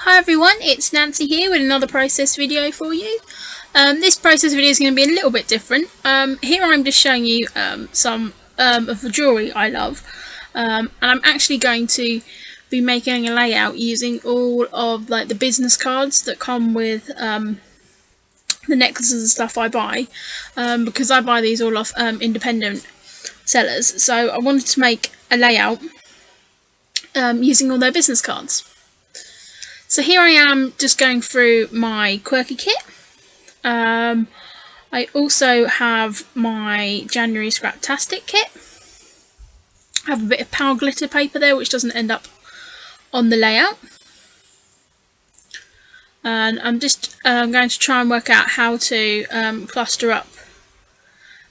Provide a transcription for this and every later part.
Hi everyone, it's Nancy here with another process video for you. This process video is going to be a little bit different. Here I'm just showing you some of the jewellery I love, and I'm actually going to be making a layout using all of the business cards that come with the necklaces and stuff I buy, because I buy these all off independent sellers. So I wanted to make a layout using all their business cards. So here I am just going through my quirky kit. I also have my January Scraptastic kit. I have a bit of power glitter paper there which doesn't end up on the layout. And I'm just going to try and work out how to cluster up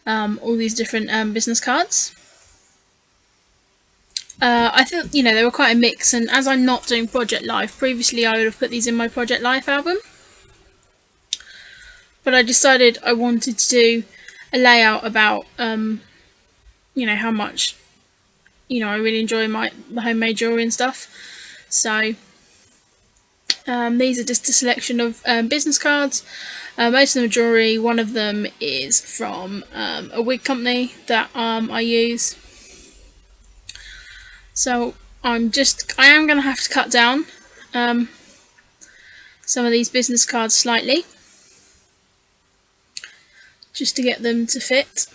all these different business cards. I think, they were quite a mix, and as I'm not doing Project Life, previously I would have put these in my Project Life album. But I decided I wanted to do a layout about, how much, I really enjoy the homemade jewellery and stuff. So, these are just a selection of business cards. Most of them are jewellery. One of them is from a wig company that I use. So I am going to have to cut down some of these business cards slightly, just to get them to fit.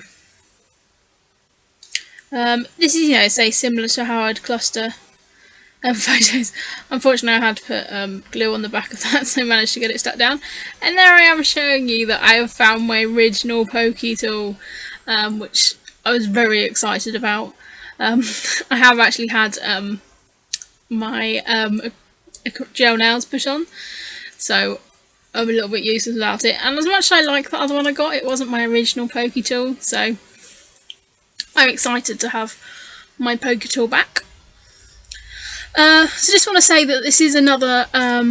This is, say, similar to how I'd cluster photos. Unfortunately, I had to put glue on the back of that, so I managed to get it stuck down. And there I am showing you that I have found my original pokey tool, which I was very excited about. I have actually had my gel nails put on, so I'm a little bit useless without it. And as much as I like the other one I got, it wasn't my original pokey tool, so I'm excited to have my pokey tool back. So just want to say that this is another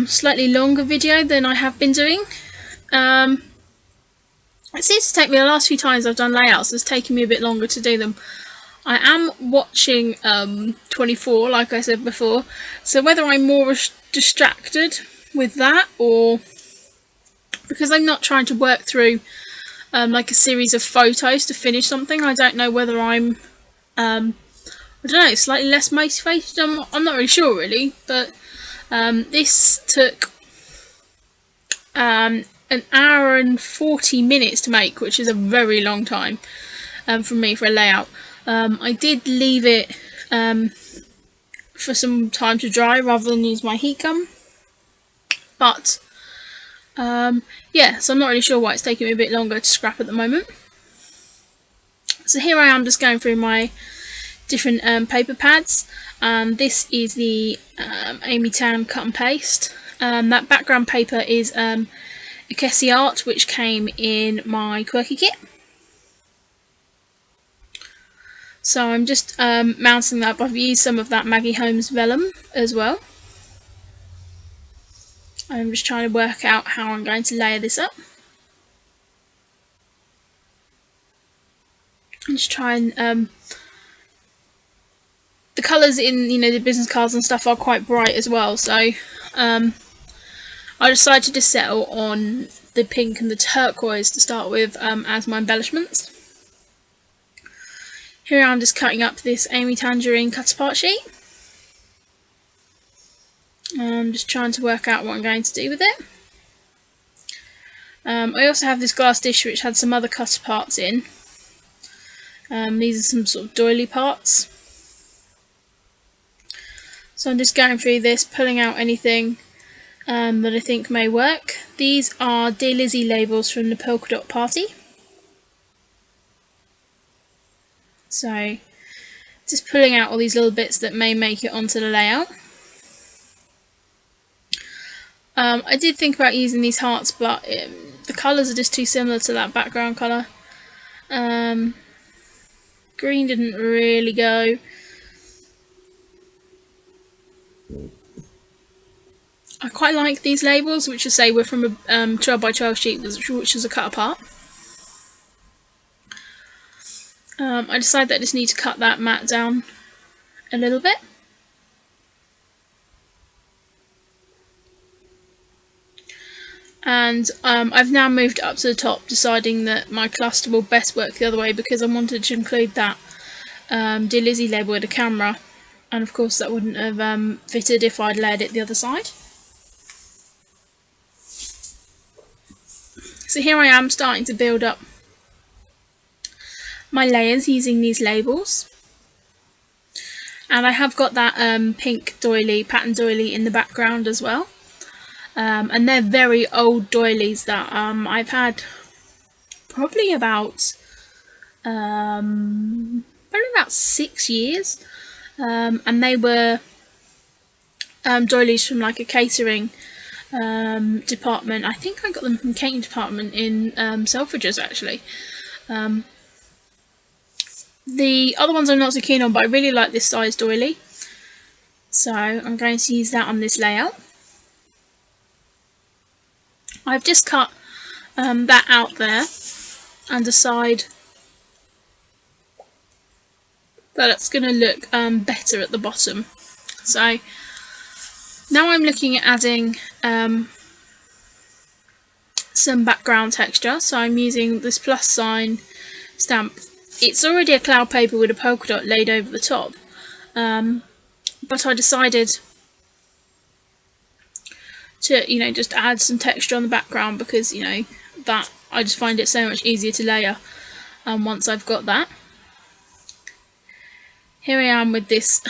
slightly longer video than I have been doing. It seems to take me, the last few times I've done layouts, it's taken me a bit longer to do them. I am watching 24, like I said before, so whether I'm more distracted with that, or because I'm not trying to work through like a series of photos to finish something, I don't know whether I'm slightly less motivated. I'm not really sure really, but this took an hour and 40 minutes to make, which is a very long time for me for a layout. I did leave it for some time to dry rather than use my heat gun, but yeah, so I'm not really sure why it's taking me a bit longer to scrap at the moment. So here I am just going through my different paper pads. This is the Amy Tan cut and paste. That background paper is Akessi Art, which came in my quirky kit. So I'm just mounting that up. I've used some of that Maggie Holmes vellum as well. I'm just trying to work out how I'm going to layer this up. I'm just trying. The colours in the business cards and stuff are quite bright as well, so I decided to just settle on the pink and the turquoise to start with as my embellishments. Here I'm just cutting up this Amy Tangerine cut apart sheet. I'm just trying to work out what I'm going to do with it. I also have this glass dish which had some other cut aparts in. These are some sort of doily parts. So I'm just going through this, pulling out anything that I think may work. These are Dear Lizzie labels from the Polka Dot Party. So just pulling out all these little bits that may make it onto the layout. I did think about using these hearts, but the colours are just too similar to that background colour. Green didn't really go. I quite like these labels, which I say were from a 12 by 12 sheet, which was a cut apart. I decided that I just need to cut that mat down a little bit. And I've now moved up to the top, deciding that my cluster will best work the other way because I wanted to include that Dear Lizzie label with a camera, and of course that wouldn't have fitted if I'd layered it the other side. So here I am starting to build up my layers using these labels, and I have got that pink doily, pattern doily in the background as well, and they're very old doilies that I've had probably about 6 years, and they were doilies from like a catering department. I think I got them from catering department in Selfridges actually. The other ones I'm not so keen on, but I really like this size doily, so I'm going to use that on this layout. I've just cut that out there and decide that it's going to look better at the bottom. So now I'm looking at adding some background texture, so I'm using this plus sign stamp. It's already a cloud paper with a polka dot laid over the top, but I decided to just add some texture on the background because that I just find it so much easier to layer once I've got that. Here I am with this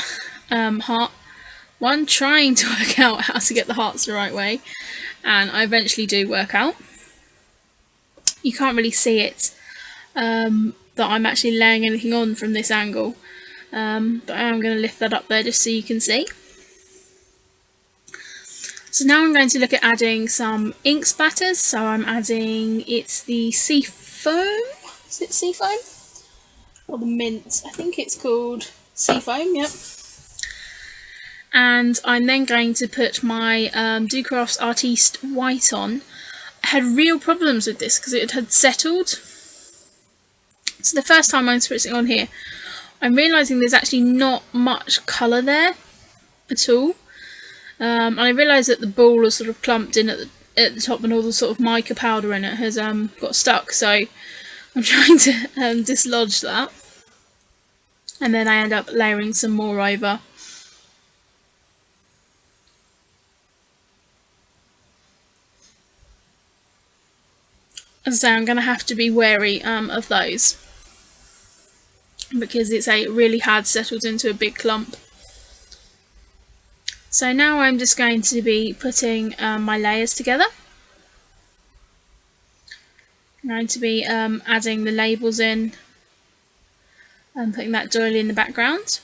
heart one, trying to work out how to get the hearts the right way, and I eventually do work out. You can't really see it that I'm actually laying anything on from this angle, but I am going to lift that up there just so you can see. So now I'm going to look at adding some ink splatters. So I'm adding, it's the sea foam, is it sea foam? Or the mint, I think it's called sea foam, yep. And I'm then going to put my Ducrafts Artiste white on. I had real problems with this because it had settled. So the first time I'm spritzing on here, I'm realising there's actually not much colour there at all. And I realised that the ball is sort of clumped in at the top, and all the sort of mica powder in it has got stuck. So I'm trying to dislodge that. And then I end up layering some more over. As I say, I'm going to have to be wary of those, because it really had settled into a big clump. So now I'm just going to be putting my layers together. I'm going to be adding the labels in and putting that doily in the background.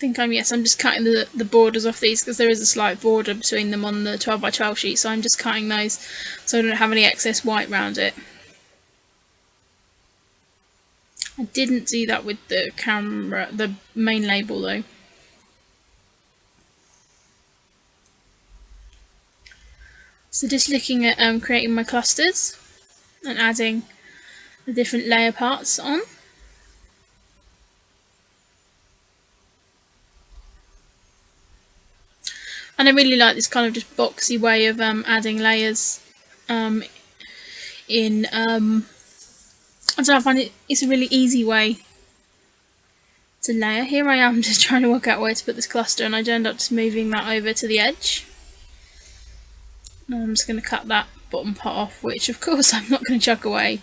I'm just cutting the borders off these because there is a slight border between them on the 12x12 sheet, so I'm just cutting those so I don't have any excess white around it. I didn't do that with the camera, the main label though. So just looking at creating my clusters and adding the different layer parts on. And I really like this kind of just boxy way of adding layers in. I don't know, I find it's a really easy way to layer. Here I am just trying to work out where to put this cluster, and I end up just moving that over to the edge. And I'm just going to cut that bottom part off, which of course I'm not going to chuck away.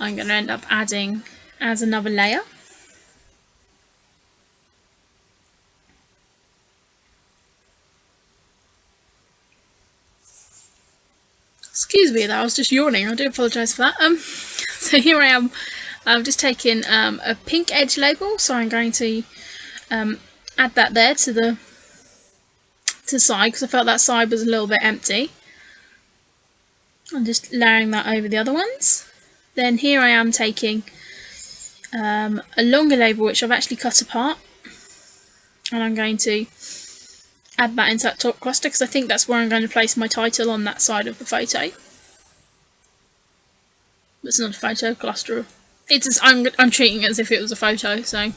I'm going to end up adding as another layer. Excuse me, I was just yawning, I do apologise for that. So here I am, I've just taken a pink edge label, so I'm going to add that there to the side, because I felt that side was a little bit empty. I'm just layering that over the other ones. Then here I am taking a longer label which I've actually cut apart, and I'm going to add that into that top cluster because I think that's where I'm going to place my title on that side of the photo. It's not a photo cluster. I'm treating it as if it was a photo, so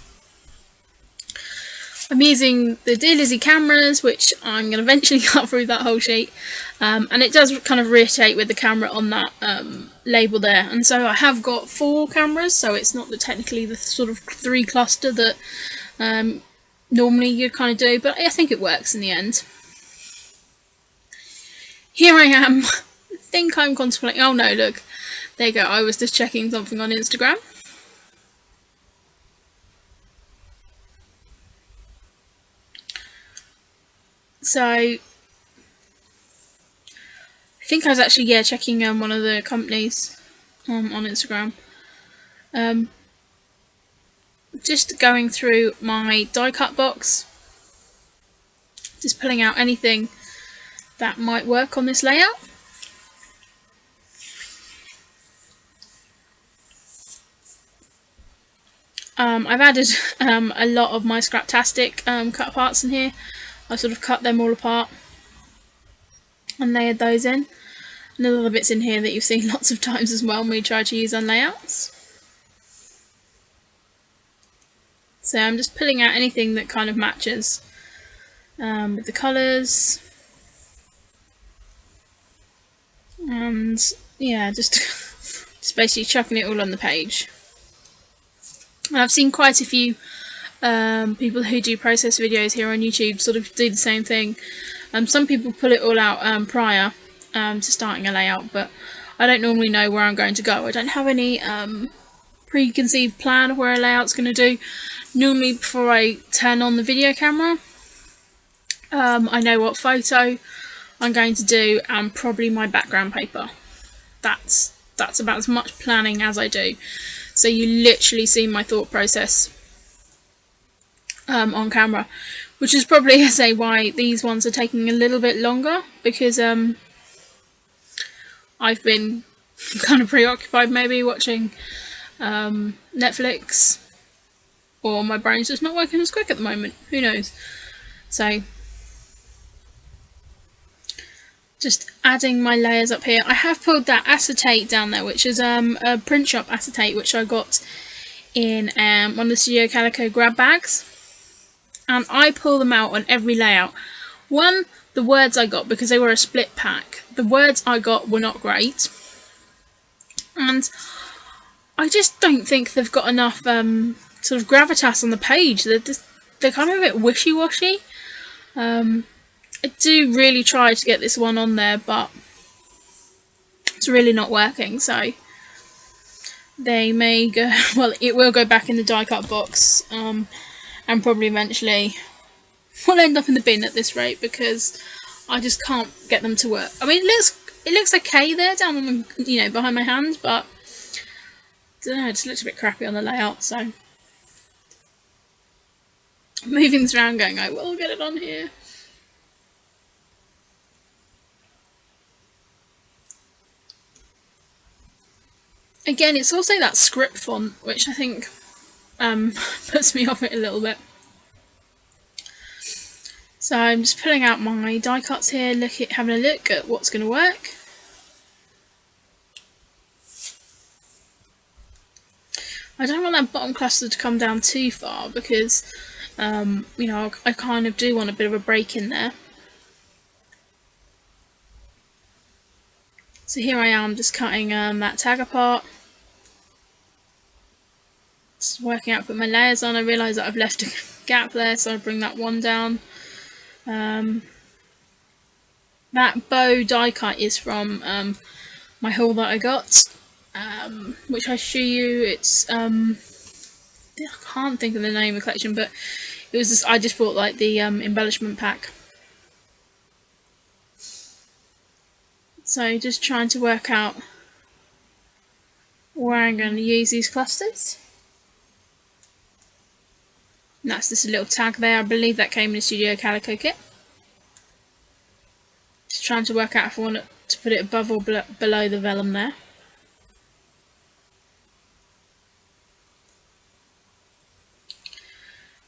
I'm using the Dear Lizzie cameras, which I'm going to eventually cut through that whole sheet, and it does kind of rotate with the camera on that label there. And so I have got 4 cameras, so it's not technically the sort of 3 cluster that normally you kind of do, but I think it works in the end. Here I am. I think I'm contemplating. Oh no, look, there you go. I was just checking something on Instagram. So I think I was actually checking one of the companies on Instagram. Just going through my die cut box, just pulling out anything that might work on this layout. I've added a lot of my Scraptastic cut parts in here. I sort of cut them all apart and layered those in. And there's other bits in here that you've seen lots of times as well when we try to use on layouts. So I'm just pulling out anything that kind of matches with the colours. And yeah, just basically chucking it all on the page. And I've seen quite a few people who do process videos here on YouTube sort of do the same thing. Some people pull it all out prior to starting a layout, but I don't normally know where I'm going to go. I don't have any preconceived plan of where a layout's going to do. Normally before I turn on the video camera, I know what photo I'm going to do and probably my background paper. That's about as much planning as I do. So you literally see my thought process on camera, which is probably, I say, why these ones are taking a little bit longer, because I've been kind of preoccupied maybe watching Netflix, or my brain's just not working as quick at the moment, who knows. So just adding my layers up here. I have pulled that acetate down there, which is a print shop acetate, which I got in one of the Studio Calico grab bags, and I pull them out on every layout. One, the words I got, because they were a split pack, the words I got were not great, and I just don't think they've got enough sort of gravitas on the page. They're kind of a bit wishy-washy. I do really try to get this one on there, but it's really not working, so they may go, well, it will go back in the die cut box, and probably eventually will end up in the bin at this rate, because I just can't get them to work. I mean, it looks okay there down on the, behind my hand, but I don't know, it just looks a bit crappy on the layout. So moving this around, going, I will get it on here. Again, it's also that script font, which I think puts me off it a little bit. So I'm just pulling out my die cuts here, having a look at what's going to work. I don't want that bottom cluster to come down too far, because I kind of do want a bit of a break in there. So here I am, just cutting that tag apart. Just working out, put my layers on. I realise that I've left a gap there, so I bring that one down. That bow die cut is from my haul that I got, which I show you. It's I can't think of the name of the collection, but it was I just bought like the embellishment pack. So just trying to work out where I'm going to use these clusters. And that's just a little tag there. I believe that came in a Studio Calico kit. Just trying to work out if I want to put it above or below the vellum there.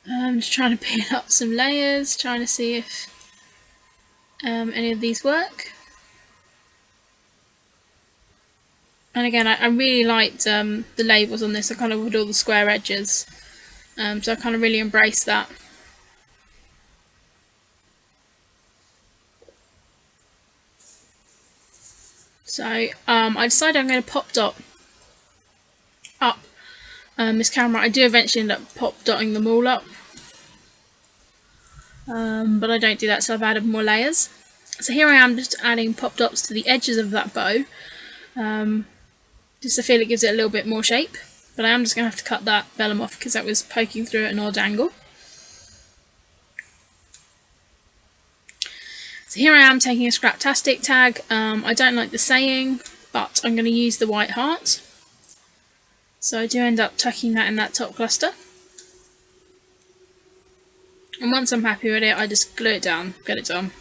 I'm just trying to peel up some layers, trying to see if any of these work. And again, I really liked the labels on this. I kind of with all the square edges, so I kind of really embraced that. So I decided I'm going to pop dot up this camera. I do eventually end up pop dotting them all up, but I don't do that, so I've added more layers. So here I am just adding pop dots to the edges of that bow, just to feel it gives it a little bit more shape. But I am just going to have to cut that vellum off because that was poking through at an odd angle. So here I am taking a Scraptastic tag. I don't like the saying, but I'm going to use the white heart. So I do end up tucking that in that top cluster. And once I'm happy with it, I just glue it down, get it done.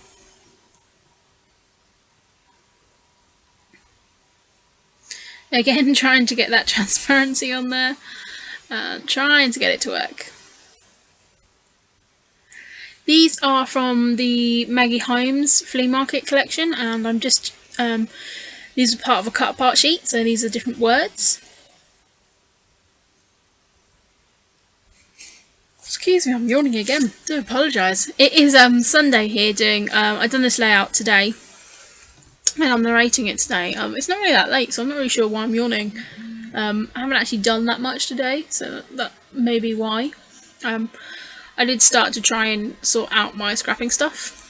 Again, trying to get that transparency on there, trying to get it to work. These are from the Maggie Holmes flea market collection, and I'm just, these are part of a cut apart sheet, so these are different words. Excuse me, I'm yawning again, do apologise. It is Sunday here doing, I've done this layout today, and I'm narrating it today. It's not really that late, so I'm not really sure why I'm yawning. I haven't actually done that much today, so that may be why. I did start to try and sort out my scrapping stuff,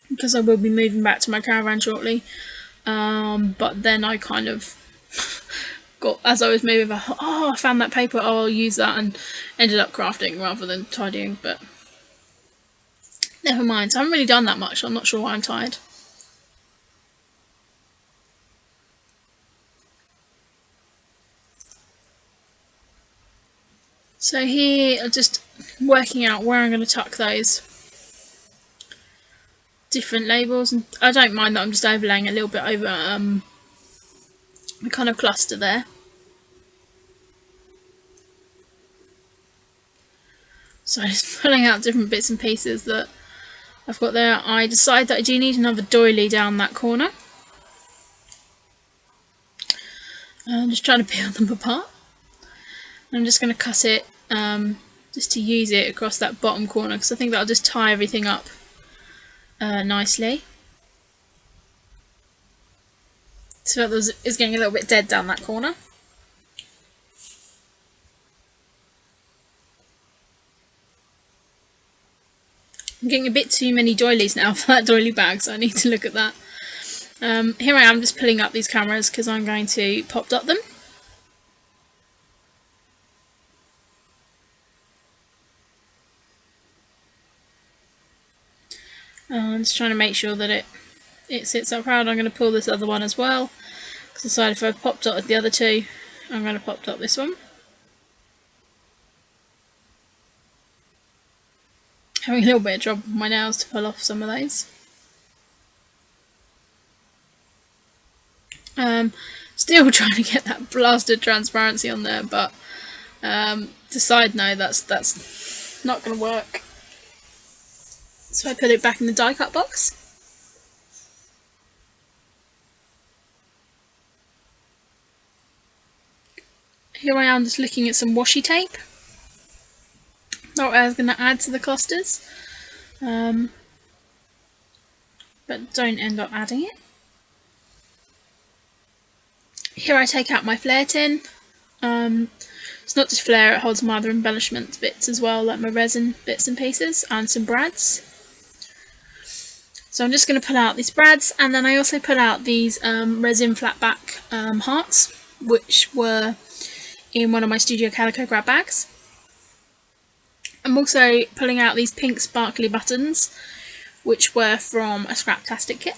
because I will be moving back to my caravan shortly. But then I kind of got, as I was moving, I thought, oh, I found that paper, oh, I'll use that, and ended up crafting rather than tidying, but never mind. So I haven't really done that much, so I'm not sure why I'm tired. So here, I'm just working out where I'm going to tuck those different labels, and I don't mind that I'm just overlaying a little bit over the kind of cluster there. So I'm just pulling out different bits and pieces that I've got there. I decide that I do need another doily down that corner. I'm just trying to peel them apart. I'm just going to cut it just to use it across that bottom corner, because I think that'll just tie everything up nicely. So that is getting a little bit dead down that corner. I'm getting a bit too many doilies now for that doily bag, so I need to look at that. Here I am just pulling up these cameras because I'm going to pop dot them. I'm just trying to make sure that it sits up proud. I'm going to pull this other one as well, because I decided if I pop dotted the other two, I'm going to pop dot this one. Having a little bit of trouble with my nails to pull off some of those. Still trying to get that blasted transparency on there, but decide no, that's not going to work. So I put it back in the die cut box. Here I am just looking at some washi tape that I was going to add to the clusters, but don't end up adding it. Here I take out my flare tin. It's not just flare, it holds my other embellishment bits as well, like my resin bits and pieces, and some brads. So I'm just going to pull out these brads, and then I also pull out these resin flatback hearts, which were in one of my Studio Calico grab bags. I'm also pulling out these pink sparkly buttons, which were from a Scraptastic kit.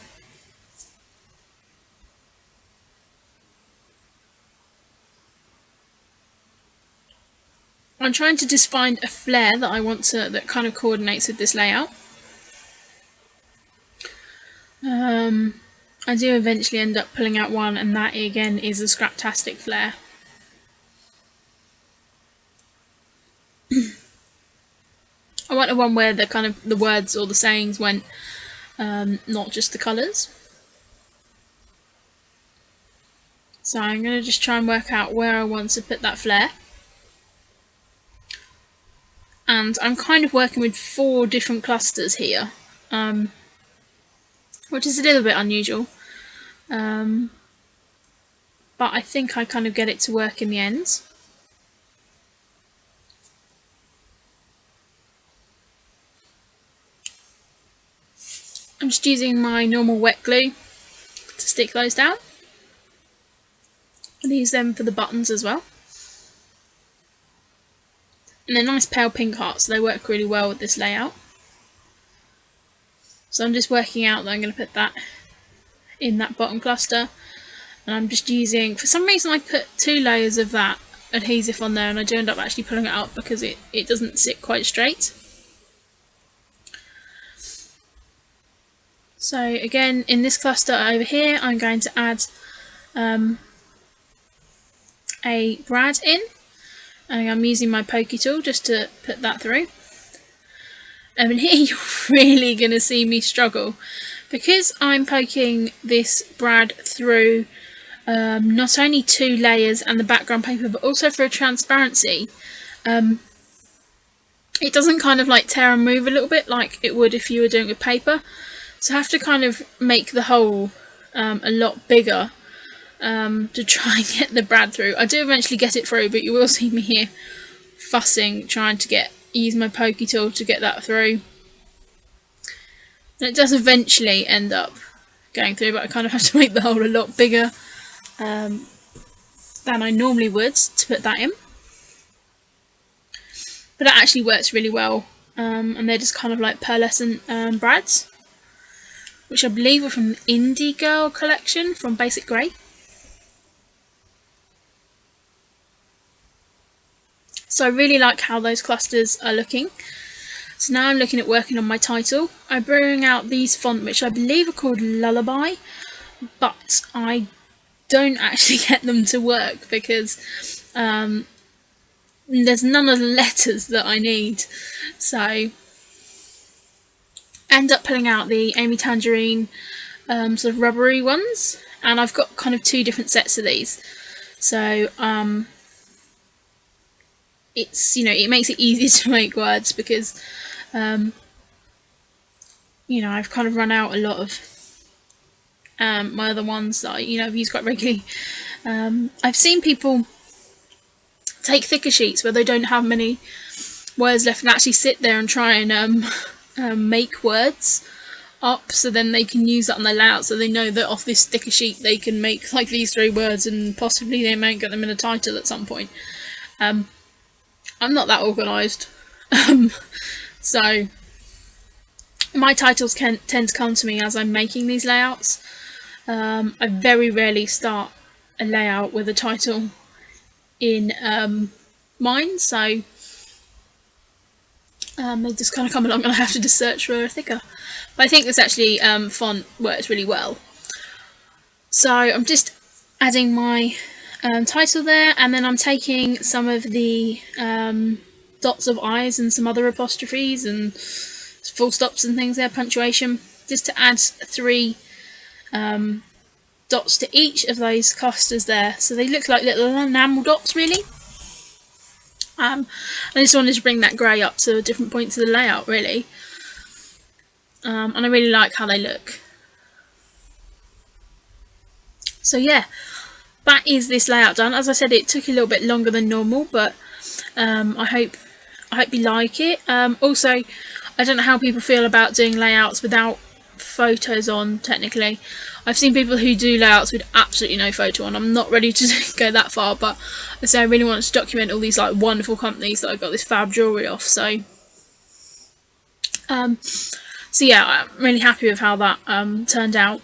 I'm trying to just find a flare that I want to, that kind of coordinates with this layout. I do eventually end up pulling out one, and that again is a Scraptastic flare. I want one where the kind of the words or the sayings went, not just the colours. So I'm going to just try and work out where I want to put that flare. And I'm kind of working with 4 different clusters here, which is a little bit unusual. but I think I kind of get it to work in the end. I'm just using my normal wet glue to stick those down. I'll use them for the buttons as well. And they're nice pale pink hearts, so they work really well with this layout. So I'm just working out that I'm going to put that in that bottom cluster. And I'm just using, for some reason I put 2 layers of that adhesive on there, and I do end up actually pulling it up because it doesn't sit quite straight. So again, in this cluster over here, I'm going to add a brad in, and I'm using my pokey tool just to put that through. And here you're really going to see me struggle, because I'm poking this brad through not only 2 layers and the background paper, but also for a transparency. It doesn't kind of like tear and move a little bit like it would if you were doing it with paper. So I have to kind of make the hole a lot bigger to try and get the brad through. I do eventually get it through, but you will see me here fussing, trying to use my pokey tool to get that through. And it does eventually end up going through, but I kind of have to make the hole a lot bigger than I normally would to put that in. But that actually works really well, and they're just kind of like pearlescent brads, which I believe are from the Indie Girl collection from Basic Grey. So I really like how those clusters are looking. So now I'm looking at working on my title. I bring out these fonts, which I believe are called Lullaby, but I don't actually get them to work because there's none of the letters that I need. So end up pulling out the Amy Tangerine sort of rubbery ones, and I've got kind of 2 different sets of these. So it's, it makes it easier to make words because I've kind of run out a lot of my other ones that I've used quite regularly. I've seen people take thicker sheets where they don't have many words left and actually sit there and try and make words up, so then they can use that on their layout, so they know that off this thicker sheet they can make like these 3 words and possibly they might get them in a title at some point. I'm not that organised, so my titles tend to come to me as I'm making these layouts. I very rarely start a layout with a title in mind, so they just kind of come along and I have to just search for a thicker. But I think this actually font works really well. So I'm just adding my title there, and then I'm taking some of the dots of I's and some other apostrophes and full stops and things there, punctuation, just to add 3 dots to each of those clusters there, so they look like little enamel dots really. I just wanted to bring that grey up to different points of the layout really, and I really like how they look. So yeah, that is this layout done. As I said, it took a little bit longer than normal, but I hope you like it. Also, I don't know how people feel about doing layouts without photos on. Technically, I've seen people who do layouts with absolutely no photo on. I'm not ready to go that far, but I say I really want to document all these like wonderful companies that I got this fab jewellery off. So yeah, I'm really happy with how that turned out.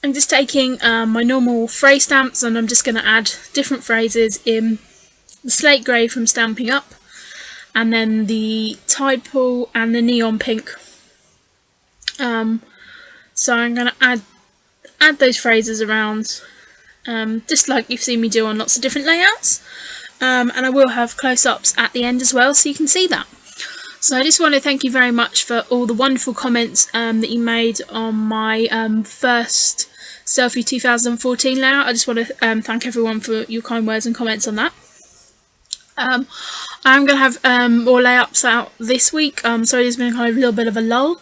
I'm just taking my normal phrase stamps, and I'm just going to add different phrases in the slate grey from Stamping Up, and then the Tide Pool and the neon pink. So I'm going to add those phrases around, just like you've seen me do on lots of different layouts, and I will have close-ups at the end as well, so you can see that. So I just want to thank you very much for all the wonderful comments that you made on my first Selfie 2014 layout. I just want to thank everyone for your kind words and comments on that. I'm going to have more layouts out this week, so there's been kind of a little bit of a lull.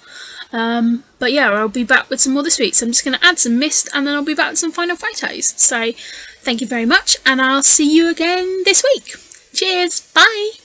But yeah, I'll be back with some more this week. So I'm just going to add some mist and then I'll be back with some final photos. So thank you very much and I'll see you again this week. Cheers. Bye.